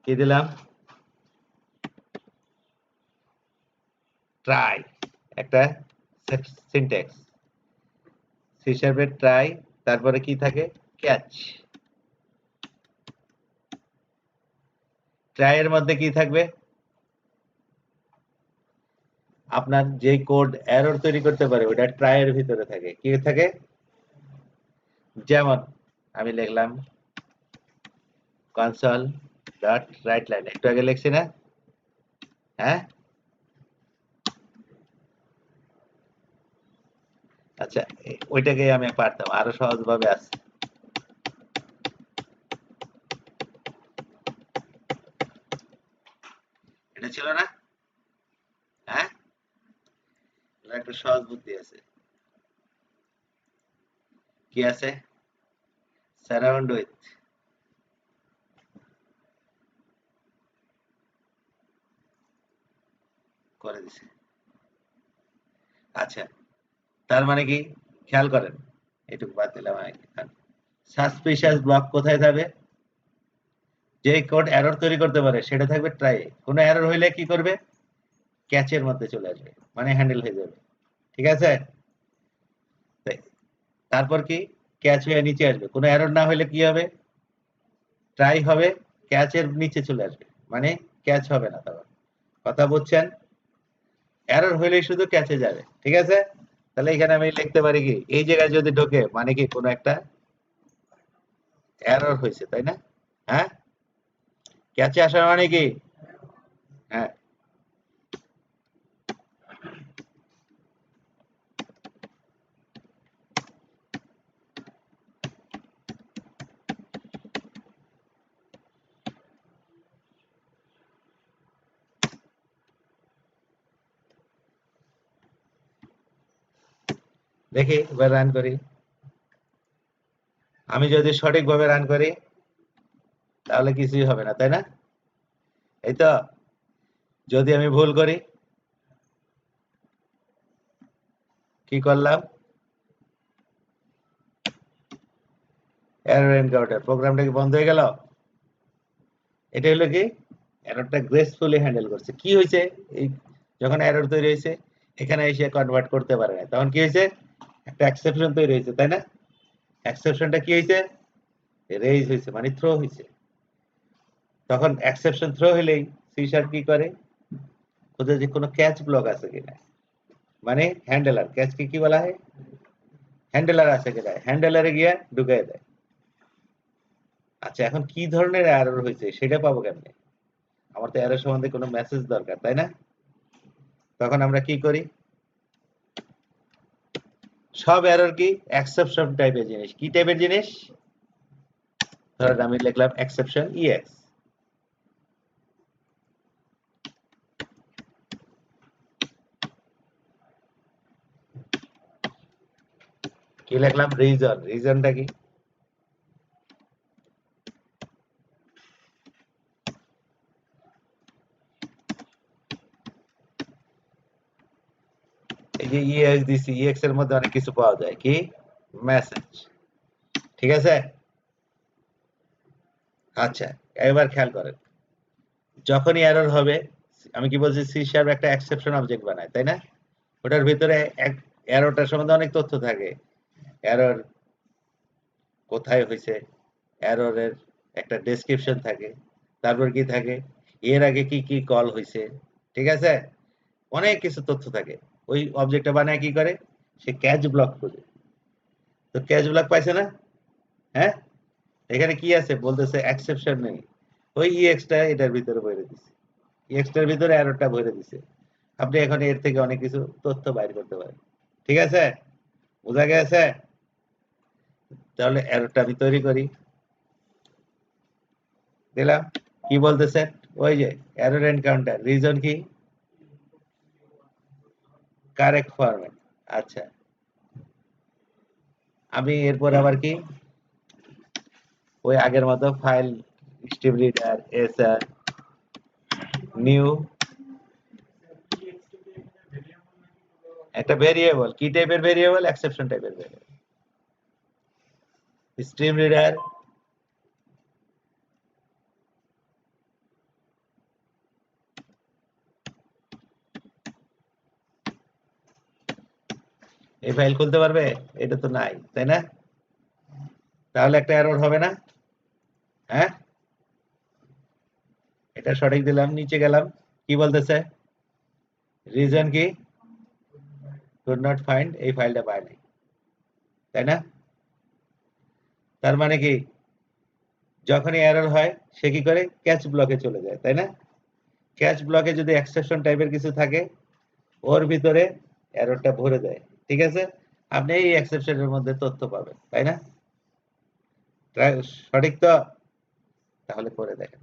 কি দিলাম ট্রাই একটা সিনট্যাক্স সি শার্পের ট্রাই তারপরে কি থাকে ক্যাচ ট্রাই এর মধ্যে কি থাকবে আপনার যে কোড এরর তৈরি করতে পারে ওটা ট্রাই এর ভিতরে থাকে কি থাকে যেমন আমি লিখলাম কনসোল ডট রাইট লাইন একটু আগে লিখছি না হ্যাঁ আচ্ছা ওইটাকে আমি পারতাম আরো সহজ ভাবে আছে এটা ছিল না হ্যাঁ একটা সহজ বুদ্ধি আছে কি আছে সারাউন্ড উইথ করে দিছে আচ্ছা তার মানে কি খেয়াল করেন এটুকু বাদ দিলাম সাসপিশিয়াস ব্লক কোথায় যাবে যে কোড এরর তৈরি করতে পারে সেটা থাকবে ট্রাই কোনো এরর হইলে কি করবে ক্যাচের মধ্যে চলে আসবে মানে হ্যান্ডেল হয়ে যাবে ঠিক আছে তারপর কি ক্যাচ হয়ে নিচে আসবে কোনো এরর না হলে কি হবে ট্রাই হবে ক্যাচের নিচে চলে আসবে মানে ক্যাচ হবে না তখন কথা বুঝছেন এরর হইলেই শুধু ক্যাচে যাবে ঠিক আছে তাহলে এখানে আমি লিখতে পারি কি এই জায়গায় যদি ঢোকে মানে কি কোনো একটা এরর হয়েছে তাই না হ্যাঁ ক্যাচে আসা মানে কি হ্যাঁ দেখি এবার রান করি আমি যদি সঠিকভাবে রান করি তাহলে কিছুই হবে না তাই না এই তো যদি আমি ভুল করি কি করলাম এরর এনকাউন্টার প্রোগ্রামটা কি বন্ধ হয়ে গেল এটা হলো কি এররটা গ্রেসফুলি হ্যান্ডেল করছে কি হয়েছে এই যখন এরর তৈরি হয়েছে এখানে এসে কনভার্ট করতে পারে না তখন কি হয়েছে একটা এক্সেপশন তৈরি হয়েছে তাই না এক্সেপশনটা কি হয়েছে রেইজ হয়েছে মানে থ্রো হয়েছে তখন এক্সেপশন থ্রো হলেই সি শার্প কি করে খোঁজে যে কোনো ক্যাচ ব্লক আছে কিনা মানে হ্যান্ডেলার ক্যাচকে কি বলা হয় হ্যান্ডেলার আছে কিনা হ্যান্ডেলারে গিয়া ঢুকাই দেয় আচ্ছা এখন কি ধরনের এরর হয়েছে সেটা পাবো কেমনে আমার তো এরর সম্বন্ধে কোনো মেসেজ দরকার তাই না তখন আমরা কি করি সব এরর কি এক্সেপশন টাইপের জিনিস কি টাইপের জিনিস ধরেন আমি লিখলাম এক্সেপশন ইএক্স কি লিখলাম রিজন রিজনটা কি এই যে ইএক্স দিছি ইএক্স এর মধ্যে অনেক কিছু পাওয়া যায় কি মেসেজ ঠিক আছে আচ্ছা এবার খেয়াল করেন যখনই এরর হবে আমি কি বলছি সি শার্প একটা এক্সেপশন অবজেক্ট বানায় তাই না ওটার ভিতরে এক এররটার সম্বন্ধে অনেক তথ্য থাকে এরর কোথায় হয়েছে এররের একটা ডেসক্রিপশন থাকে তারপর কি থাকে এর আগে কি কি কল হয়েছে ঠিক আছে অনেক কিছু তথ্য থাকে ওই অবজেক্টটা বানায় কি করে সে ক্যাচ ব্লক খোঁজে তো ক্যাচ ব্লক পাইছে না হ্যাঁ এখানে কি আছে বলতেছে এক্সেপশন নেই ওই ইএক্সটা এটার ভিতরে ভরে দিছে ইএক্সটার ভিতরে এররটা ভরে দিছে আপনি এখন এর থেকে অনেক কিছু তথ্য বাইর করতে পারেন ঠিক আছে বোঝা গেছে তাহলে এররটা আমি তৈরি করি দিলাম কি বলতেছে ওই যে এরর এনকাউন্টার রিজন কি কারেক্ট ফরম্যাট আচ্ছা আমি এরপর আবার কি ওই আগের মতো file stream reader SR new একটা ভেরিয়েবল কি টাইপের ভেরিয়েবল এক্সেপশন টাইপের ভেরিয়েবল স্ট্রিম রিডার এই ফাইল খুলতে পারবে? এটা তো নাই, তাই না? তাহলে একটা এরর হবে না? হ্যাঁ, এটা সঠিক দিলাম, নিচে গেলাম, কি বলতেছে? রিজন কি? কুড নট ফাইন্ড, এই ফাইলটা পায় নাই, তাই না? তার মানে কি, যখনই এরর হয় সে কি করে? ক্যাচ ব্লকে চলে যায়, তাই না? ক্যাচ ব্লকে যদি এক্সেপশন টাইপের কিছু থাকে, ওর ভিতরে এররটা ভরে দেয়, ঠিক আছে? আপনি এই এক্সেপশনের মধ্যে তথ্য পাবেন, তাই না? সঠিক তো? তাহলে করে দেখেন।